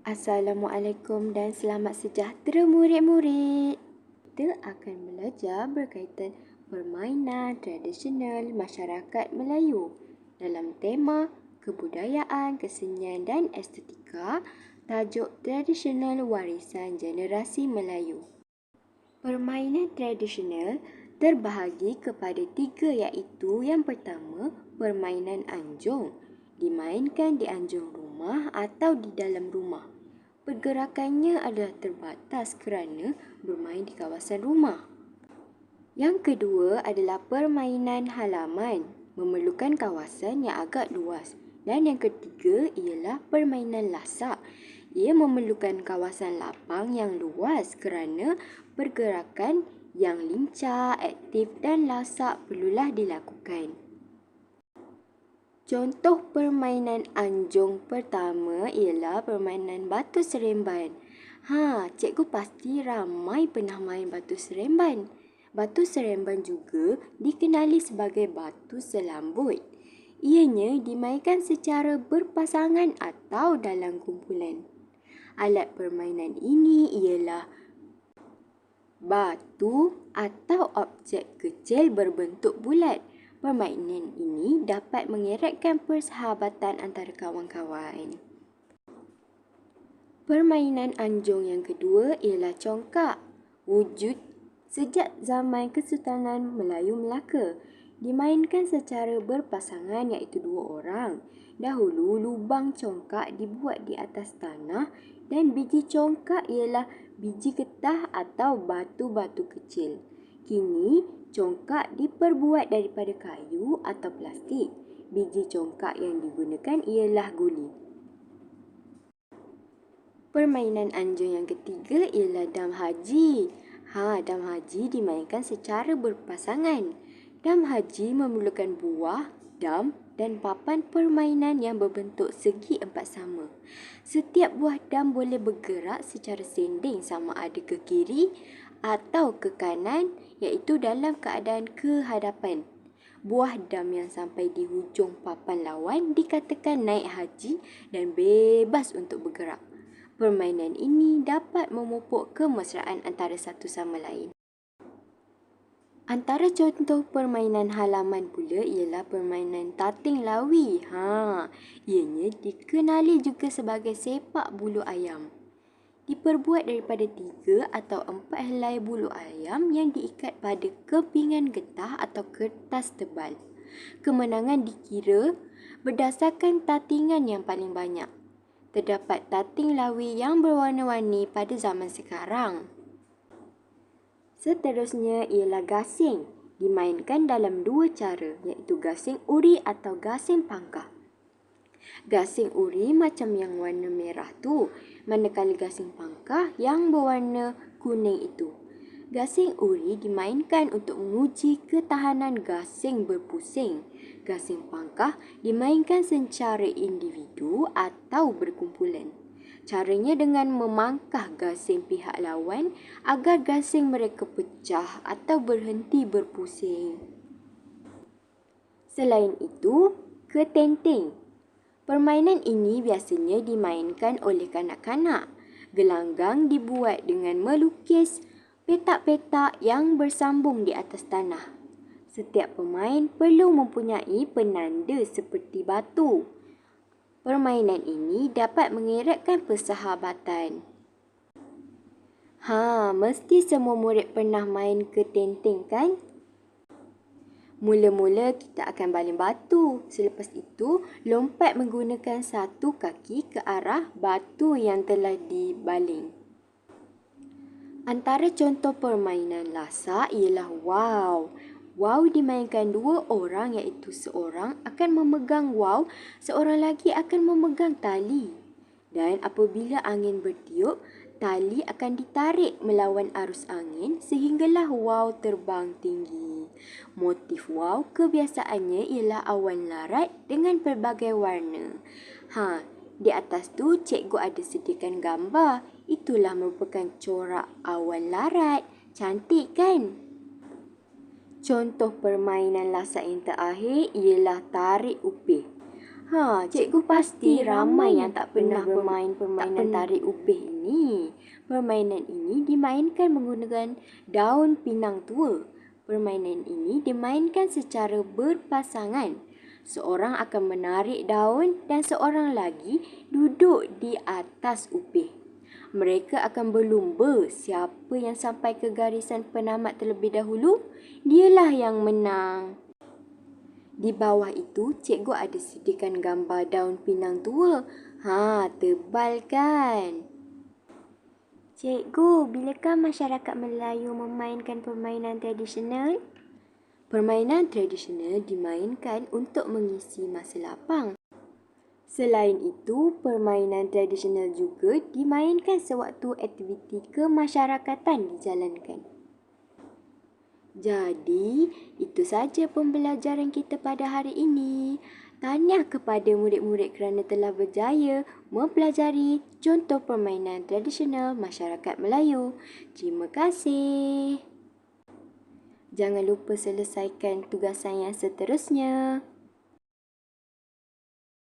Assalamualaikum dan selamat sejahtera murid-murid. Kita akan belajar berkaitan permainan tradisional masyarakat Melayu dalam tema kebudayaan, kesenian dan estetika, tajuk tradisional warisan generasi Melayu. Permainan tradisional terbahagi kepada 3 iaitu yang pertama, permainan anjung, dimainkan di anjung rumah atau di dalam rumah. Pergerakannya adalah terbatas kerana bermain di kawasan rumah. Yang kedua adalah permainan halaman, memerlukan kawasan yang agak luas. Dan yang ketiga ialah permainan lasak. Ia memerlukan kawasan lapang yang luas kerana pergerakan yang lincah, aktif dan lasak perlulah dilakukan. Contoh permainan anjung pertama ialah permainan batu seremban. Cikgu pasti ramai pernah main batu seremban. Batu seremban juga dikenali sebagai batu selambut. Ianya dimainkan secara berpasangan atau dalam kumpulan. Alat permainan ini ialah batu atau objek kecil berbentuk bulat. Permainan ini dapat mengeratkan persahabatan antara kawan-kawan. Permainan anjung yang kedua ialah congkak. Wujud sejak zaman Kesultanan Melayu Melaka. Dimainkan secara berpasangan iaitu 2 orang. Dahulu lubang congkak dibuat di atas tanah dan biji congkak ialah biji getah atau batu-batu kecil. Kini, congkak diperbuat daripada kayu atau plastik. Biji congkak yang digunakan ialah guli. Permainan anjung yang ketiga ialah dam haji. Dam haji dimainkan secara berpasangan. Dam haji memerlukan buah, dam dan papan permainan yang berbentuk segi empat sama. Setiap buah dam boleh bergerak secara sending sama ada ke kiri atau ke kanan iaitu dalam keadaan kehadapan. Buah dam yang sampai di hujung papan lawan dikatakan naik haji dan bebas untuk bergerak. Permainan ini dapat memupuk kemesraan antara satu sama lain. Antara contoh permainan halaman pula ialah permainan tating lawi. Ianya dikenali juga sebagai sepak bulu ayam. Diperbuat daripada 3 atau 4 helai bulu ayam yang diikat pada kepingan getah atau kertas tebal. Kemenangan dikira berdasarkan tatingan yang paling banyak. Terdapat tating lawi yang berwarna-warni pada zaman sekarang. Seterusnya ialah gasing. Dimainkan dalam 2 cara iaitu gasing uri atau gasing pangkah. Gasing uri macam yang warna merah tu, manakala gasing pangkah yang berwarna kuning itu. Gasing uri dimainkan untuk menguji ketahanan gasing berpusing. Gasing pangkah dimainkan secara individu atau berkumpulan. Caranya dengan memangkah gasing pihak lawan agar gasing mereka pecah atau berhenti berpusing. Selain itu, ketenting. Permainan ini biasanya dimainkan oleh kanak-kanak. Gelanggang dibuat dengan melukis petak-petak yang bersambung di atas tanah. Setiap pemain perlu mempunyai penanda seperti batu. Permainan ini dapat mengeratkan persahabatan. Mesti semua murid pernah main ketenting kan? Mula-mula kita akan baling batu. Selepas itu, lompat menggunakan satu kaki ke arah batu yang telah dibaling. Antara contoh permainan lasak ialah waw. Waw dimainkan 2 orang iaitu seorang akan memegang waw, seorang lagi akan memegang tali. Dan apabila angin bertiup, tali akan ditarik melawan arus angin sehinggalah waw terbang tinggi. Motif waw kebiasaannya ialah awan larat dengan pelbagai warna. Di atas tu cikgu ada sediakan gambar. Itulah merupakan corak awan larat. Cantik kan? Contoh permainan lasak yang terakhir ialah tarik upih. Cikgu pasti ramai yang tak pernah bermain permainan tarik upih ini. Permainan ini dimainkan menggunakan daun pinang tua. Permainan ini dimainkan secara berpasangan. Seorang akan menarik daun dan seorang lagi duduk di atas upih. Mereka akan berlumba siapa yang sampai ke garisan penamat terlebih dahulu, dialah yang menang. Di bawah itu, cikgu ada sediakan gambar daun pinang tua. Tebal kan? Cikgu, bilakah masyarakat Melayu memainkan permainan tradisional? Permainan tradisional dimainkan untuk mengisi masa lapang. Selain itu, permainan tradisional juga dimainkan sewaktu aktiviti kemasyarakatan dijalankan. Jadi, itu saja pembelajaran kita pada hari ini. Tahniah kepada murid-murid kerana telah berjaya mempelajari contoh permainan tradisional masyarakat Melayu. Terima kasih. Jangan lupa selesaikan tugasan yang seterusnya.